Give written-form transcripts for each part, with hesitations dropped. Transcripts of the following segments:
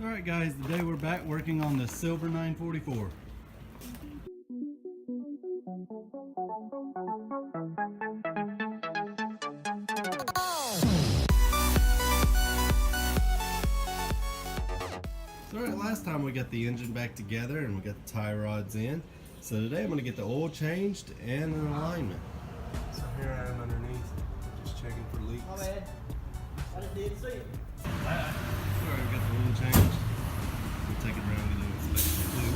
Alright guys, today we're back working on the silver 944. So alright, last time we got the engine back together and we got the tie rods in. So today I'm going to get the oil changed and an alignment. So here I am underneath, just checking for leaks. My bad. I just didn't see it. Alright, we got the oil changed. We'll take it around and do an inspection too.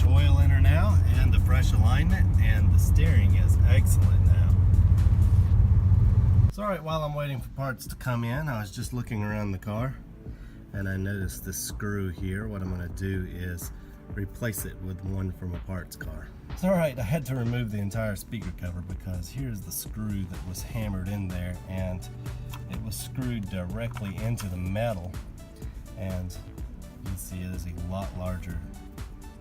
Oil in her now and the fresh alignment, and the steering is excellent now. So alright, while I'm waiting for parts to come in, I was just looking around the car and I noticed this screw here. What I'm going to do is replace it with one from a parts car. So alright, I had to remove the entire speaker cover because here's the screw that was hammered in there, and it was screwed directly into the metal, and you can see it is a lot larger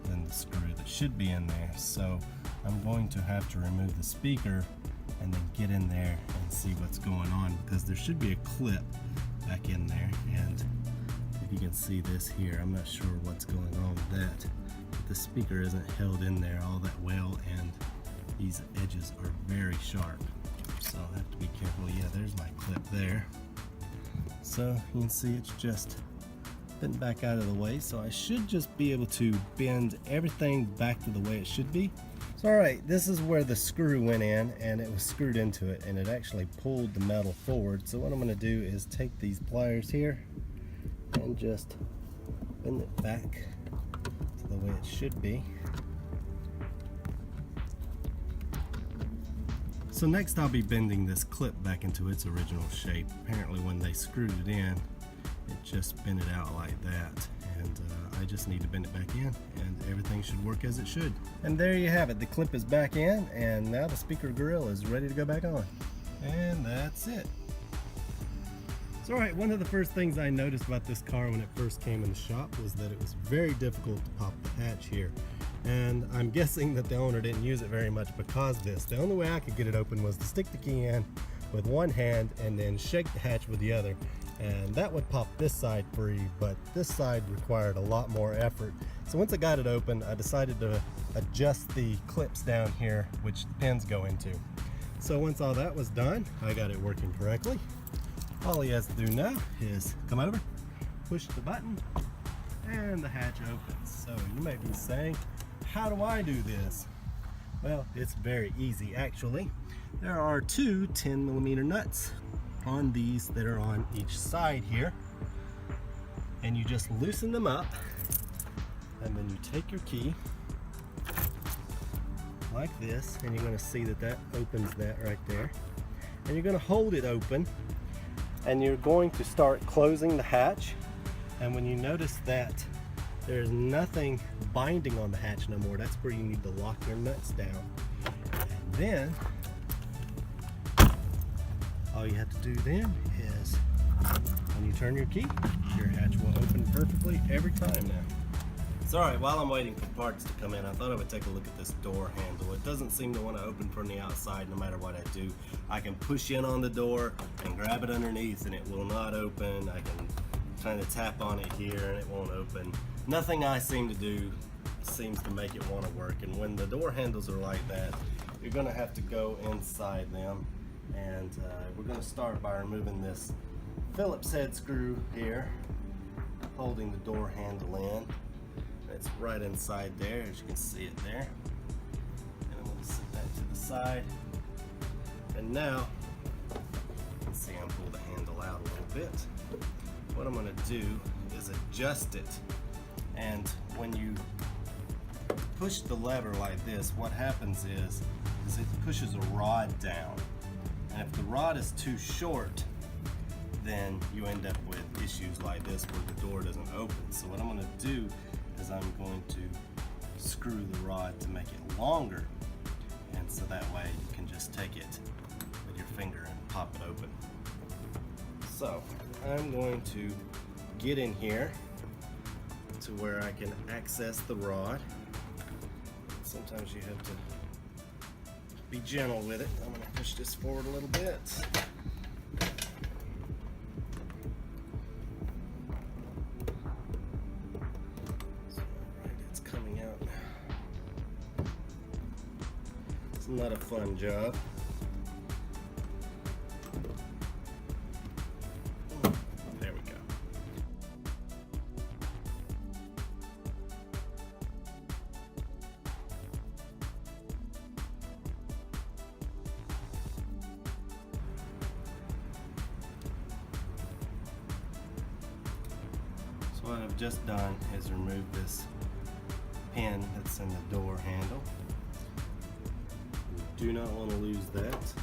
than the screw that should be in there. So I'm going to have to remove the speaker and then get in there and see what's going on, because there should be a clip back in there, and if you can see this here, I'm not sure what's going on with that, but the speaker isn't held in there all that well, and these edges are very sharp, so I'll have to be careful. Yeah, there's my clip there. So you can see it's just bent back out of the way, so I should just be able to bend everything back to the way it should be. So alright, this is where the screw went in, and it was screwed into it, and it actually pulled the metal forward. So what I'm going to do is take these pliers here and just bend it back to the way it should be. So next I'll be bending this clip back into its original shape. Apparently when they screwed it in, it just bent it out like that, and I just need to bend it back in and everything should work as it should. And there you have it, the clip is back in, and now the speaker grill is ready to go back on. And that's it. So alright, one of the first things I noticed about this car when it first came in the shop was that it was very difficult to pop the hatch here. And I'm guessing that the owner didn't use it very much because of this. The only way I could get it open was to stick the key in with one hand and then shake the hatch with the other, and that would pop this side free, but this side required a lot more effort. So once I got it open, I decided to adjust the clips down here, which the pins go into. So once all that was done, I got it working correctly. All he has to do now is come over, push the button, and the hatch opens. So you may be saying, how do I do this? Well, it's very easy actually. There are two 10mm nuts on these that are on each side here, and you just loosen them up, and then you take your key like this, and you're going to see that that opens that right there, and you're going to hold it open, and you're going to start closing the hatch. And when you notice that there's nothing binding on the hatch no more, that's where you need to lock your nuts down. And then all you have to do then is, when you turn your key, your hatch will open perfectly every time now. It's alright, while I'm waiting for parts to come in, I thought I would take a look at this door handle. It doesn't seem to want to open from the outside no matter what I do. I can push in on the door and grab it underneath and it will not open. I can kind of tap on it here and it won't open. Nothing I seem to do seems to make it want to work, and when the door handles are like that, you're going to have to go inside them, and we're going to start by removing this Phillips head screw here, holding the door handle in. It's right inside there, as you can see it there. And I'm going to set that to the side. And now, you can see I'm pulling the handle out a little bit. What I'm going to do is adjust it. And when you push the lever like this, what happens is it pushes a rod down. And if the rod is too short, then you end up with issues like this where the door doesn't open. So what I'm going to do is I'm going to screw the rod to make it longer, and so that way you can just take it with your finger and pop it open. So I'm going to get in here to where I can access the rod. Sometimes you have to be gentle with it. I'm going to push this forward a little bit. Not a fun job. There we go. So what I've just done is remove this pin that's in the door handle. Do not want to lose that.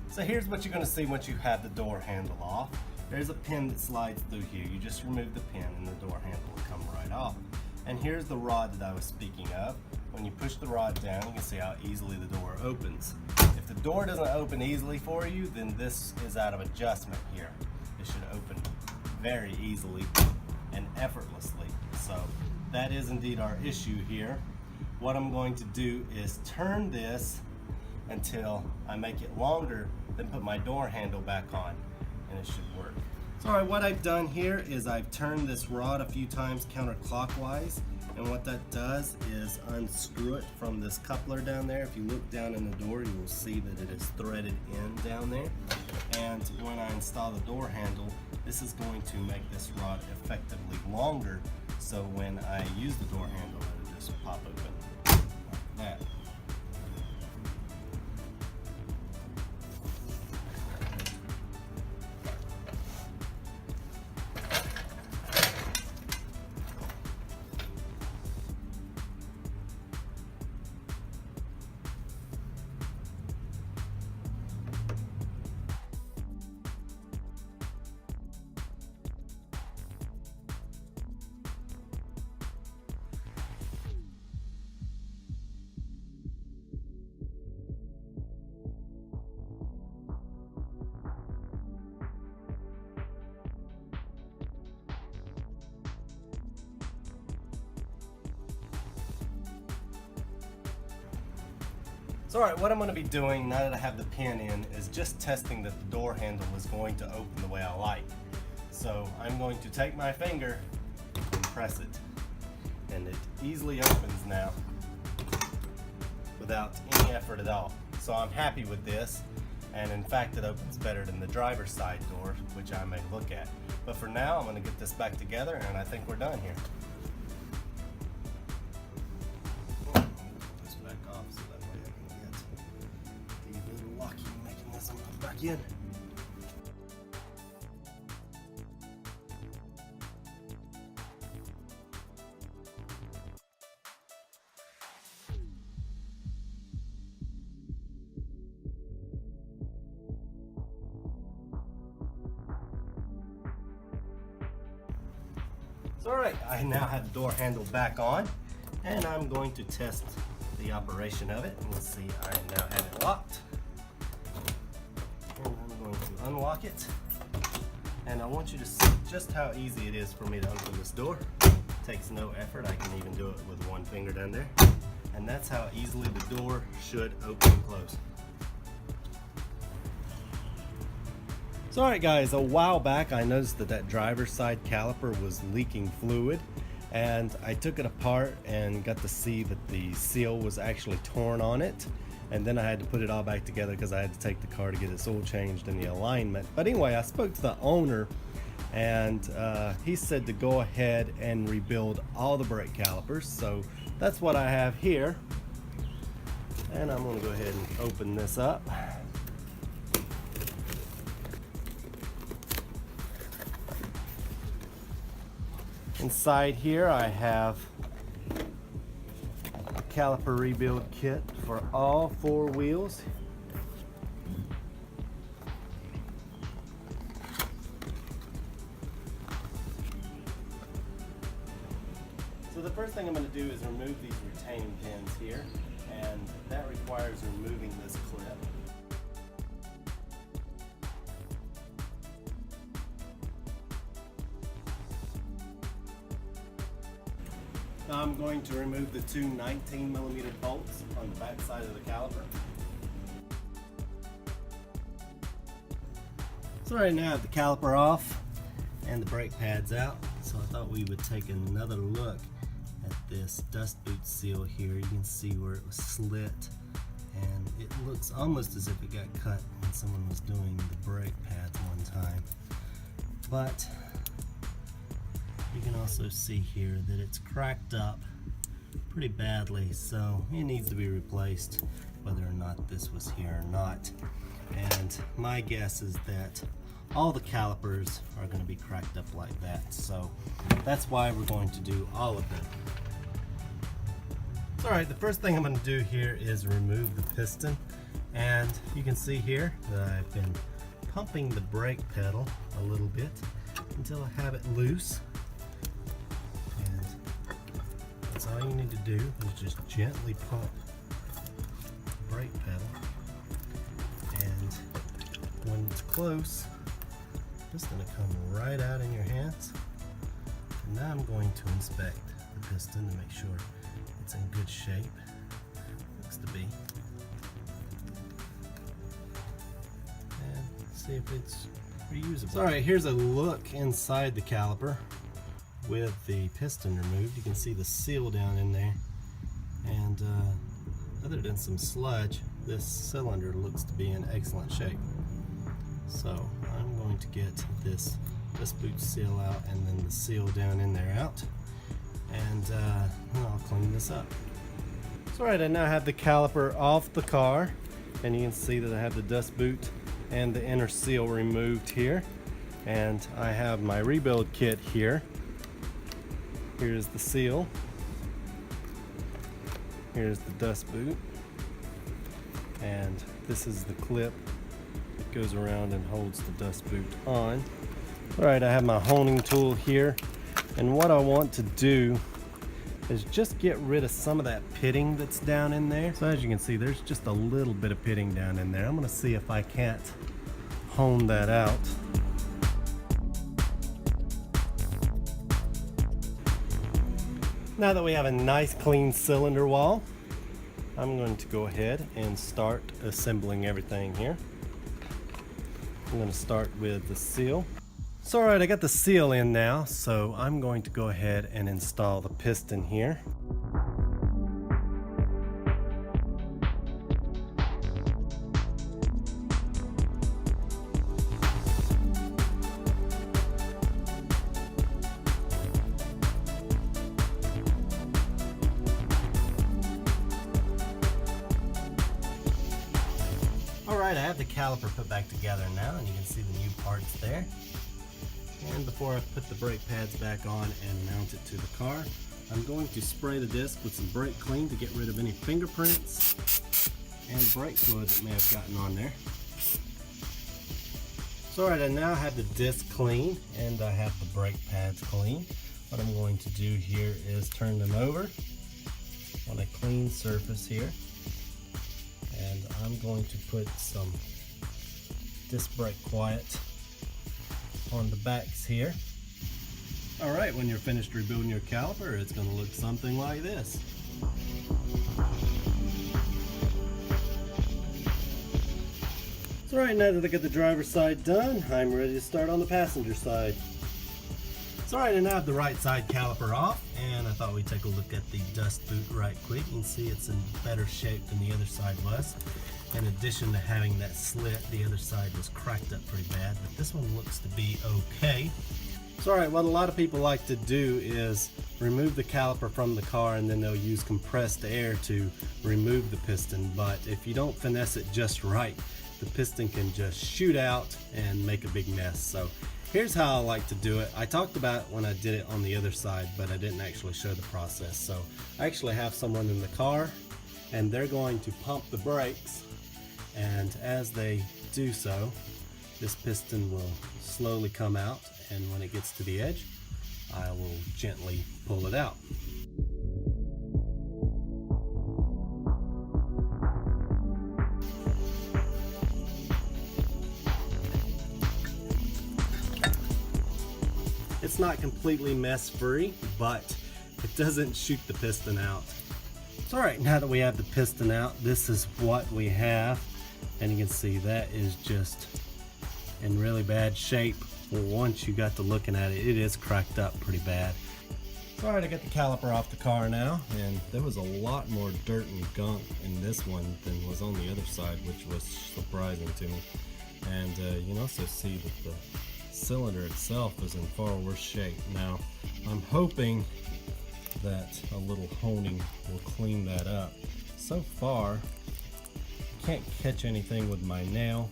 So here's what you're going to see once you have the door handle off. There's a pin that slides through here. You just remove the pin and the door handle will come right off. And here's the rod that I was speaking of. When you push the rod down, you can see how easily the door opens. If the door doesn't open easily for you, then this is out of adjustment here. It should open very easily and effortlessly. So that is indeed our issue here. What I'm going to do is turn this until I make it longer, then put my door handle back on, and it should work. So alright, what I've done here is I've turned this rod a few times counterclockwise, and what that does is unscrew it from this coupler down there. If you look down in the door, you will see that it is threaded in down there. And when I install the door handle, this is going to make this rod effectively longer, so when I use the door handle, it'll just pop open. That. So alright, what I'm going to be doing now that I have the pin in is just testing that the door handle is going to open the way I like. So I'm going to take my finger and press it, and it easily opens now without any effort at all. So I'm happy with this, and in fact it opens better than the driver's side door, which I may look at. But for now I'm going to get this back together, and I think we're done here. Again. So alright, I now have the door handle back on, and I'm going to test the operation of it. Let's see, I now have it locked. And I'm going to unlock it. And I want you to see just how easy it is for me to open this door. It takes no effort. I can even do it with one finger down there. And that's how easily the door should open and close. So alright guys, a while back I noticed that driver's side caliper was leaking fluid, and I took it apart and got to see that the seal was actually torn on it, and then I had to put it all back together because I had to take the car to get its oil changed and the alignment. But anyway, I spoke to the owner, and he said to go ahead and rebuild all the brake calipers. So that's what I have here, and I'm going to go ahead and open this up. Inside here I have a caliper rebuild kit for all 4 wheels. So the first thing I'm going to do is remove these retaining pins here, and that requires removing this clip. Now I'm going to remove the 2 19mm bolts on the back side of the caliper. So right now I have the caliper off and the brake pads out, so I thought we would take another look at this dust boot seal here. You can see where it was slit, and it looks almost as if it got cut when someone was doing the brake pads one time. But you can also see here that it's cracked up pretty badly, so it needs to be replaced whether or not this was here or not. And my guess is that all the calipers are going to be cracked up like that, so that's why we're going to do all of them. So, alright, the first thing I'm going to do here is remove the piston, and you can see here that I've been pumping the brake pedal a little bit until I have it loose. That's all you need to do is just gently pump the brake pedal, and when it's close, it's going to come right out in your hands. And now I'm going to inspect the piston to make sure it's in good shape. Looks to be. And see if it's reusable. So, alright, here's a look inside the caliper. With the piston removed, you can see the seal down in there, and other than some sludge, this cylinder looks to be in excellent shape. So I'm going to get this dust boot seal out and then the seal down in there out, and I'll clean this up. So alright, I now have the caliper off the car, and you can see that I have the dust boot and the inner seal removed here, and I have my rebuild kit here. Here's the seal, here's the dust boot, and this is the clip that goes around and holds the dust boot on. Alright, I have my honing tool here, and what I want to do is just get rid of some of that pitting that's down in there. So as you can see, there's just a little bit of pitting down in there. I'm going to see if I can't hone that out. Now that we have a nice clean cylinder wall, I'm going to go ahead and start assembling everything here. I'm going to start with the seal. So alright, I got the seal in now, so I'm going to go ahead and install the piston here. Alright, I have the caliper put back together now, and you can see the new parts there. And before I put the brake pads back on and mount it to the car, I'm going to spray the disc with some brake clean to get rid of any fingerprints and brake fluid that may have gotten on there. So alright, I now have the disc clean and I have the brake pads clean. What I'm going to do here is turn them over on a clean surface here. And I'm going to put some disc brake quiet on the backs here. Alright, when you're finished rebuilding your caliper, it's going to look something like this. So right now that I got the driver's side done, I'm ready to start on the passenger side. So alright, I now have the right side caliper off, I thought we'd take a look at the dust boot right quick. You can see it's in better shape than the other side was. In addition to having that slit, the other side was cracked up pretty bad, but this one looks to be okay. So alright, what a lot of people like to do is remove the caliper from the car and then they'll use compressed air to remove the piston, but if you don't finesse it just right, the piston can just shoot out and make a big mess. So here's how I like to do it. I talked about it when I did it on the other side, but I didn't actually show the process. So I actually have someone in the car and they're going to pump the brakes, and as they do so, this piston will slowly come out, and when it gets to the edge, I will gently pull it out. It's not completely mess free, but it doesn't shoot the piston out. So alright, now that we have the piston out, this is what we have. And you can see that is just in really bad shape. Once you got to looking at it, it is cracked up pretty bad. So alright, I got the caliper off the car now, and there was a lot more dirt and gunk in this one than was on the other side, which was surprising to me. And you can also see that the cylinder itself is in far worse shape. Now, I'm hoping that a little honing will clean that up. So far, can't catch anything with my nail,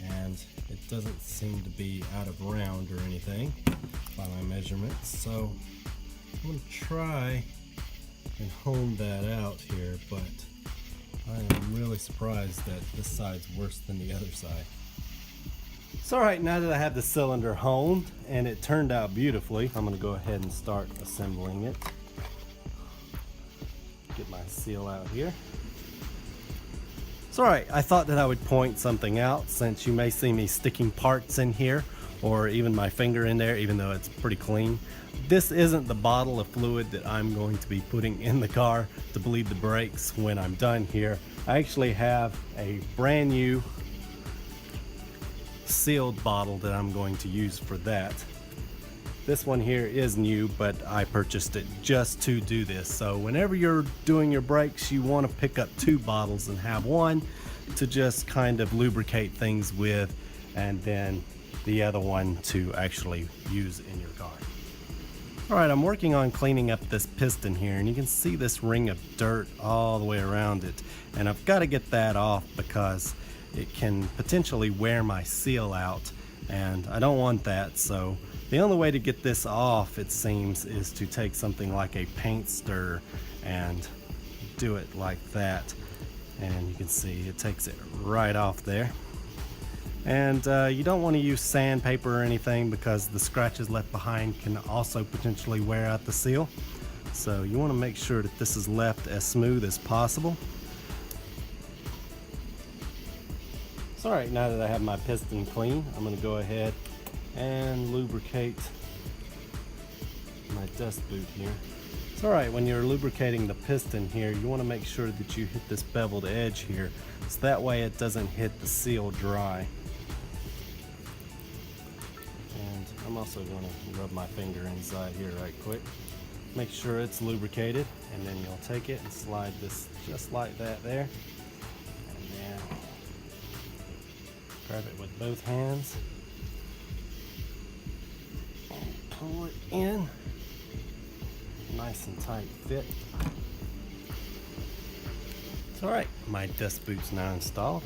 and it doesn't seem to be out of round or anything by my measurements, so I'm going to try and hone that out here, but I am really surprised that this side's worse than the other side. So alright, now that I have the cylinder honed and it turned out beautifully, I'm going to go ahead and start assembling it. Get my seal out here. So alright, I thought that I would point something out, since you may see me sticking parts in here or even my finger in there, even though it's pretty clean. This isn't the bottle of fluid that I'm going to be putting in the car to bleed the brakes when I'm done here. I actually have a brand new sealed bottle that I'm going to use for that. This one here is new, but I purchased it just to do this. So whenever you're doing your brakes, you want to pick up two bottles and have one to just kind of lubricate things with, and then the other one to actually use in your car. Alright, I'm working on cleaning up this piston here, and you can see this ring of dirt all the way around it, and I've got to get that off because it can potentially wear my seal out, and I don't want that. So the only way to get this off, it seems, is to take something like a paint stirrer and do it like that, and you can see it takes it right off there. And you don't want to use sandpaper or anything, because the scratches left behind can also potentially wear out the seal. So you want to make sure that this is left as smooth as possible. So alright, now that I have my piston clean, I'm going to go ahead and lubricate my dust boot here. So alright, when you're lubricating the piston here, you want to make sure that you hit this beveled edge here, so that way it doesn't hit the seal dry. And I'm also going to rub my finger inside here right quick. Make sure it's lubricated, and then you'll take it and slide this just like that there. And then grab it with both hands and pull it in. Nice and tight fit. So alright, my dust boot's now installed.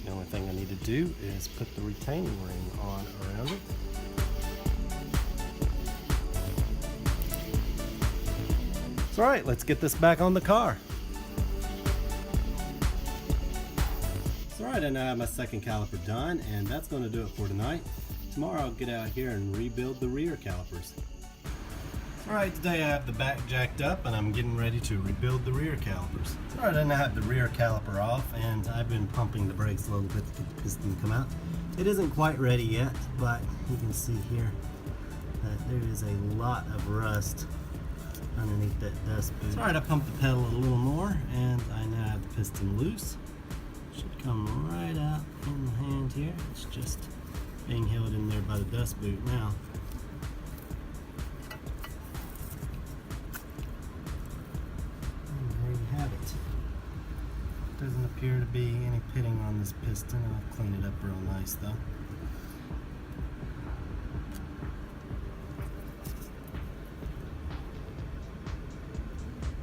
The only thing I need to do is put the retaining ring on around it. So alright, let's get this back on the car. Alright, I now have my second caliper done, and that's going to do it for tonight. Tomorrow I'll get out here and rebuild the rear calipers. Alright, today I have the back jacked up and I'm getting ready to rebuild the rear calipers. Alright, I now have the rear caliper off, and I've been pumping the brakes a little bit to get the piston to come out. It isn't quite ready yet, but you can see here that there is a lot of rust underneath that dust boot. Alright, I pumped the pedal a little more, and I now have the piston loose. Should come right out in the hand here. It's just being held in there by the dust boot now. Doesn't appear to be any pitting on this piston. I'll clean it up real nice though.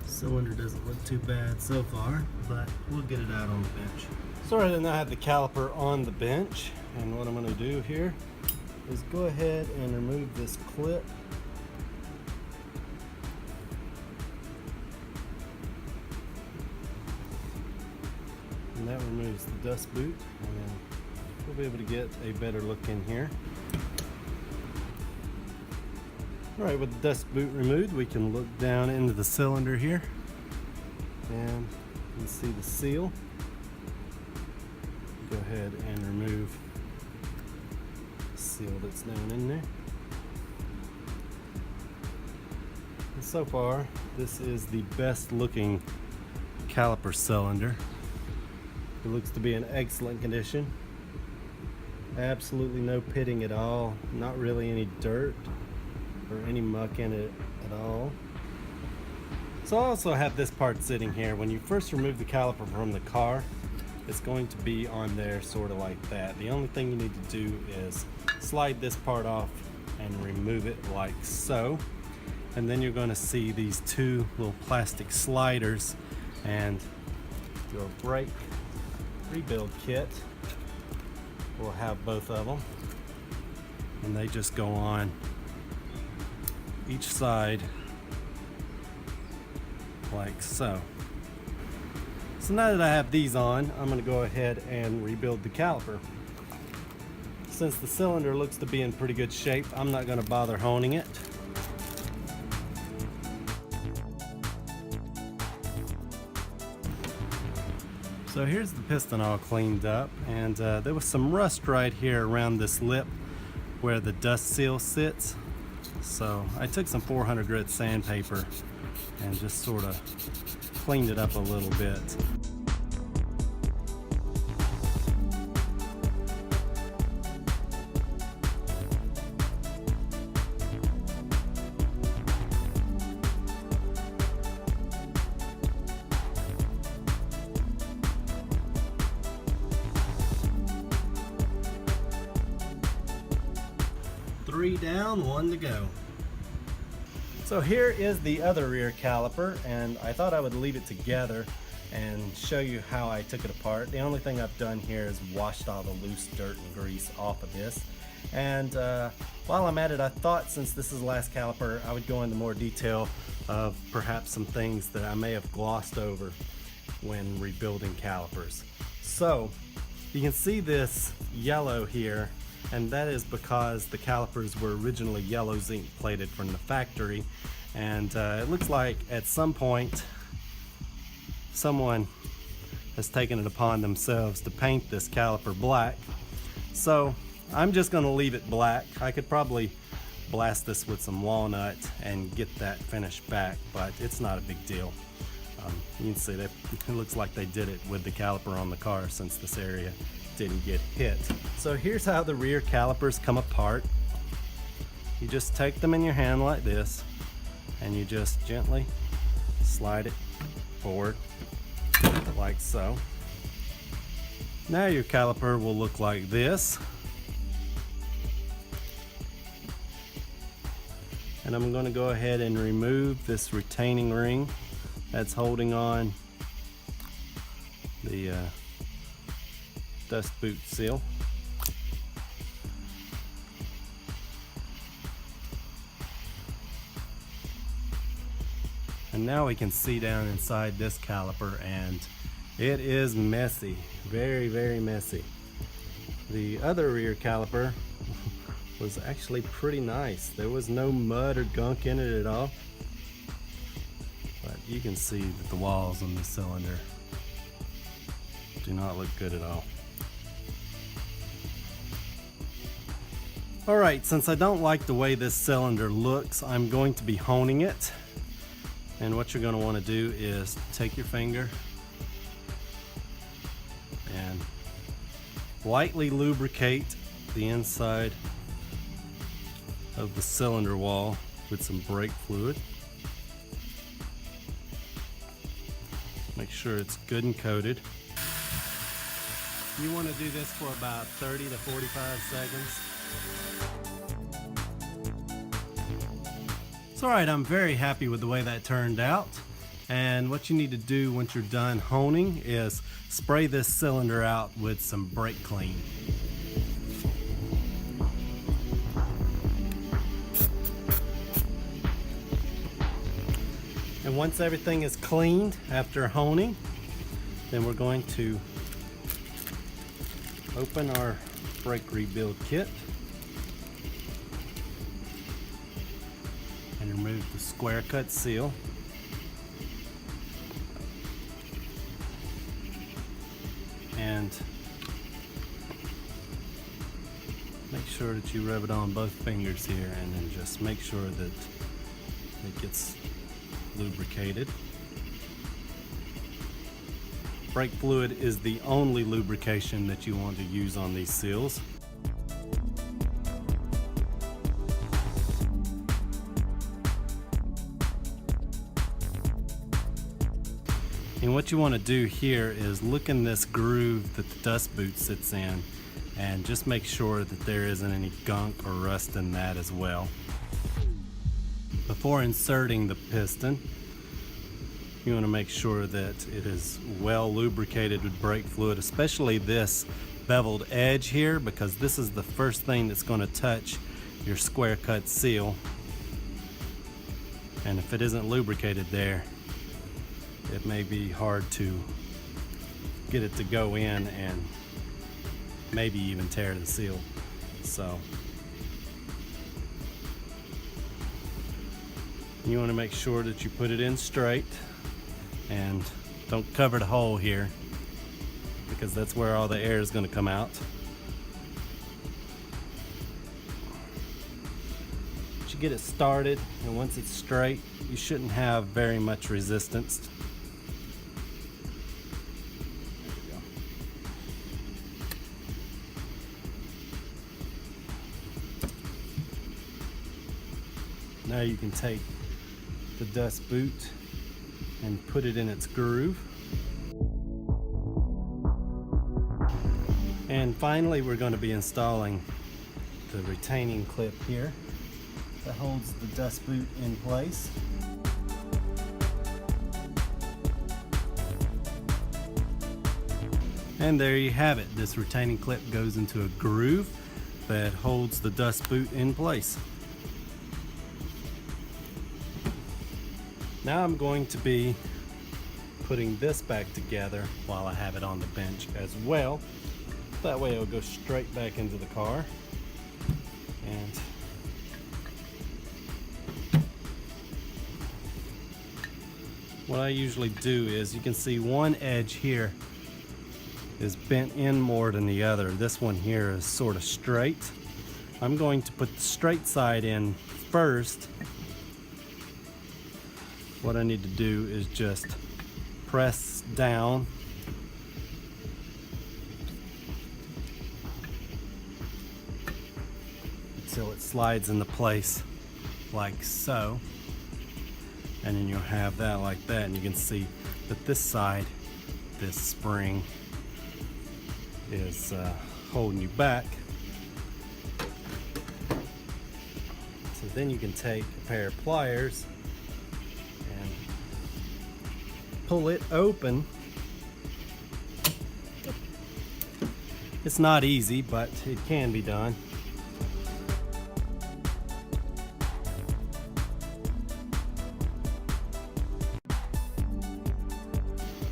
Cylinder doesn't look too bad so far, but we'll get it out on the bench. So right now I have the caliper on the bench, and what I'm going to do here is go ahead and remove this clip. And that removes the dust boot, and we'll be able to get a better look in here. Alright, with the dust boot removed, we can look down into the cylinder here, and you can see the seal. Go ahead and remove the seal that's down in there. And so far, this is the best looking caliper cylinder. It looks to be in excellent condition. Absolutely no pitting at all, not really any dirt or any muck in it at all. So I also have this part sitting here. When you first remove the caliper from the car, it's going to be on there sort of like that. The only thing you need to do is slide this part off and remove it like so. And then you're going to see these two little plastic sliders, and your brake rebuild kit will have both of them, and they just go on each side like so. So now that I have these on, I'm going to go ahead and rebuild the caliper. Since the cylinder looks to be in pretty good shape, I'm not going to bother honing it. So here's the piston all cleaned up, and there was some rust right here around this lip where the dust seal sits. So I took some 400 grit sandpaper and just sort of cleaned it up a little bit. Three down, one to go. So here is the other rear caliper, and I thought I would leave it together and show you how I took it apart. The only thing I've done here is washed all the loose dirt and grease off of this. And while I'm at it, I thought since this is the last caliper, I would go into more detail of perhaps some things that I may have glossed over when rebuilding calipers. So you can see this yellow here, and that is because the calipers were originally yellow zinc plated from the factory, and it looks like at some point someone has taken it upon themselves to paint this caliper black. So I'm just going to leave it black. I could probably blast this with some walnut and get that finish back, but it's not a big deal. You can see that it looks like they did it with the caliper on the car, since this area didn't get hit. So here's how the rear calipers come apart. You just take them in your hand like this, and you just gently slide it forward like so. Now your caliper will look like this. And I'm going to go ahead and remove this retaining ring that's holding on the dust boot seal. And now we can see down inside this caliper, and it is messy, very, very messy. The other rear caliper was actually pretty nice. There was no mud or gunk in it at all. But you can see that the walls on the cylinder do not look good at all. Alright, since I don't like the way this cylinder looks, I'm going to be honing it. And what you're going to want to do is take your finger and lightly lubricate the inside of the cylinder wall with some brake fluid. Make sure it's good and coated. You want to do this for about 30 to 45 seconds. It's alright, I'm very happy with the way that turned out. And what you need to do once you're done honing is spray this cylinder out with some brake clean. And once everything is cleaned after honing, then we're going to open our brake rebuild kit and remove the square cut seal. And make sure that you rub it on both fingers here, and then just make sure that it gets lubricated. Brake fluid is the only lubrication that you want to use on these seals. And what you want to do here is look in this groove that the dust boot sits in and just make sure that there isn't any gunk or rust in that as well. Before inserting the piston, you want to make sure that it is well lubricated with brake fluid, especially this beveled edge here, because this is the first thing that's going to touch your square cut seal. And if it isn't lubricated there, it may be hard to get it to go in and maybe even tear the seal. So you want to make sure that you put it in straight and don't cover the hole here, because that's where all the air is going to come out. But you get it started, and once it's straight, you shouldn't have very much resistance. Now you can take the dust boot and put it in its groove. And finally, we're going to be installing the retaining clip here that holds the dust boot in place. And there you have it. This retaining clip goes into a groove that holds the dust boot in place. Now I'm going to be putting this back together while I have it on the bench as well. That way it'll go straight back into the car. And what I usually do is, you can see one edge here is bent in more than the other. This one here is sort of straight. I'm going to put the straight side in first. What I need to do is just press down until it slides into place like so, and then you'll have that like that, and you can see that this side, this spring is holding you back. So then you can take a pair of pliers and pull it open. It's not easy, but it can be done.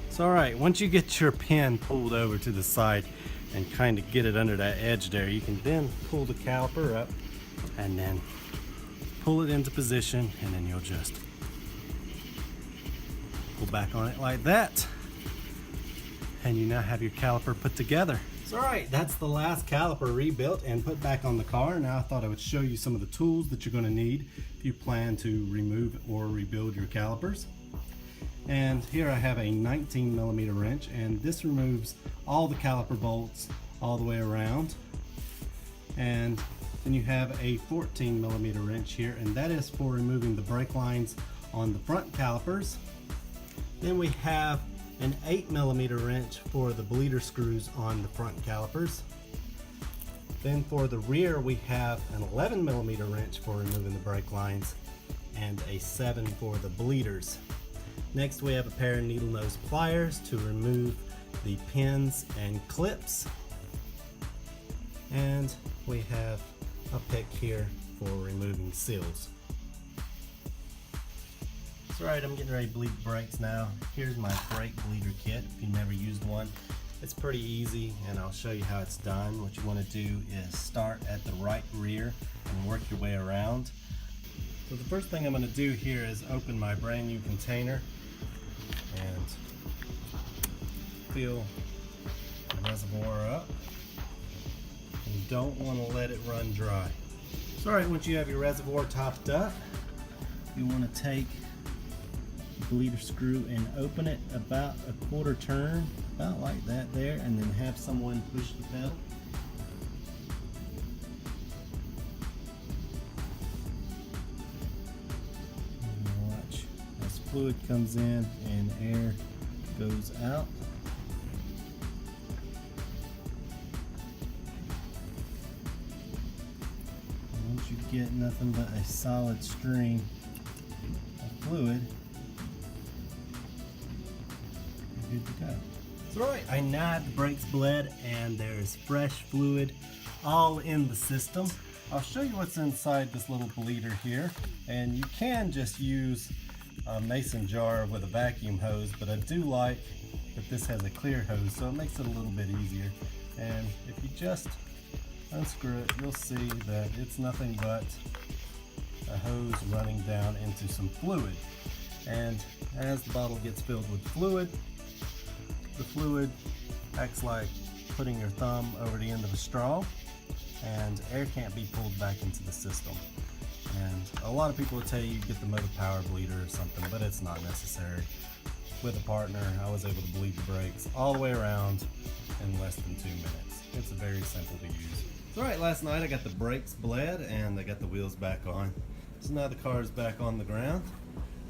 It's alright, once you get your pin pulled over to the side and kind of get it under that edge there, you can then pull the caliper up and then pull it into position, and then you'll just pull back on it like that, and you now have your caliper put together. It's alright, that's the last caliper rebuilt and put back on the car. Now I thought I would show you some of the tools that you're going to need if you plan to remove or rebuild your calipers. And here I have a 19mm wrench, and this removes all the caliper bolts all the way around. And then you have a 14mm wrench here, and that is for removing the brake lines on the front calipers. Then we have an 8mm wrench for the bleeder screws on the front calipers. Then for the rear we have an 11mm wrench for removing the brake lines and a 7 for the bleeders. Next we have a pair of needle nose pliers to remove the pins and clips. And we have a pick here for removing seals. So alright, I'm getting ready to bleed the brakes now. Here's my brake bleeder kit if you've never used one. It's pretty easy and I'll show you how it's done. What you want to do is start at the right rear and work your way around. So the first thing I'm going to do here is open my brand new container and fill the reservoir up. You don't want to let it run dry. So alright, once you have your reservoir topped up, you want to take the bleeder screw and open it about a quarter turn, about like that there, and then have someone push the pedal. And watch as fluid comes in and air goes out. Once you get nothing but a solid stream of fluid, you're good to go. So right, I now have the brakes bled and there's fresh fluid all in the system. I'll show you what's inside this little bleeder here, and you can just use a mason jar with a vacuum hose, but I do like that this has a clear hose, so it makes it a little bit easier. And if you just unscrew it, you'll see that it's nothing but a hose running down into some fluid. And as the bottle gets filled with fluid, the fluid acts like putting your thumb over the end of a straw, and air can't be pulled back into the system. And a lot of people will tell you get the motor power bleeder or something, but it's not necessary. With a partner, I was able to bleed the brakes all the way around in less than 2 minutes. It's very simple to use. So alright, last night I got the brakes bled and I got the wheels back on. So now the car is back on the ground.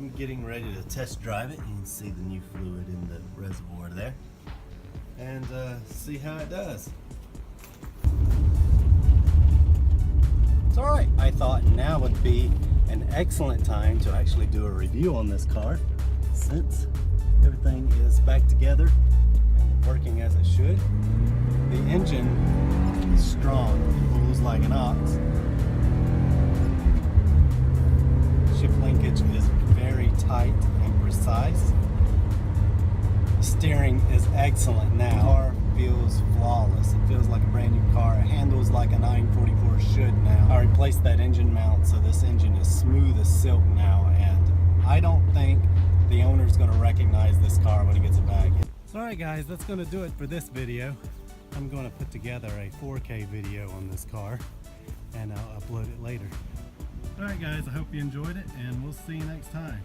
I'm getting ready to test drive it. You can see the new fluid in the reservoir there. And see how it does. It's alright, I thought now would be an excellent time to actually do a review on this car, since everything is back together and working as it should. The engine is strong, it pulls like an ox. Shift linkage is very tight and precise. Steering is excellent now. The car feels flawless. It feels like a brand new car. It handles like a 944 should now. I replaced that engine mount, so this engine is smooth as silk now, and I don't think the owner is going to recognize this car when he gets it back. So alright guys, that's going to do it for this video. I'm going to put together a 4K video on this car and I'll upload it later. Alright guys, I hope you enjoyed it and we'll see you next time.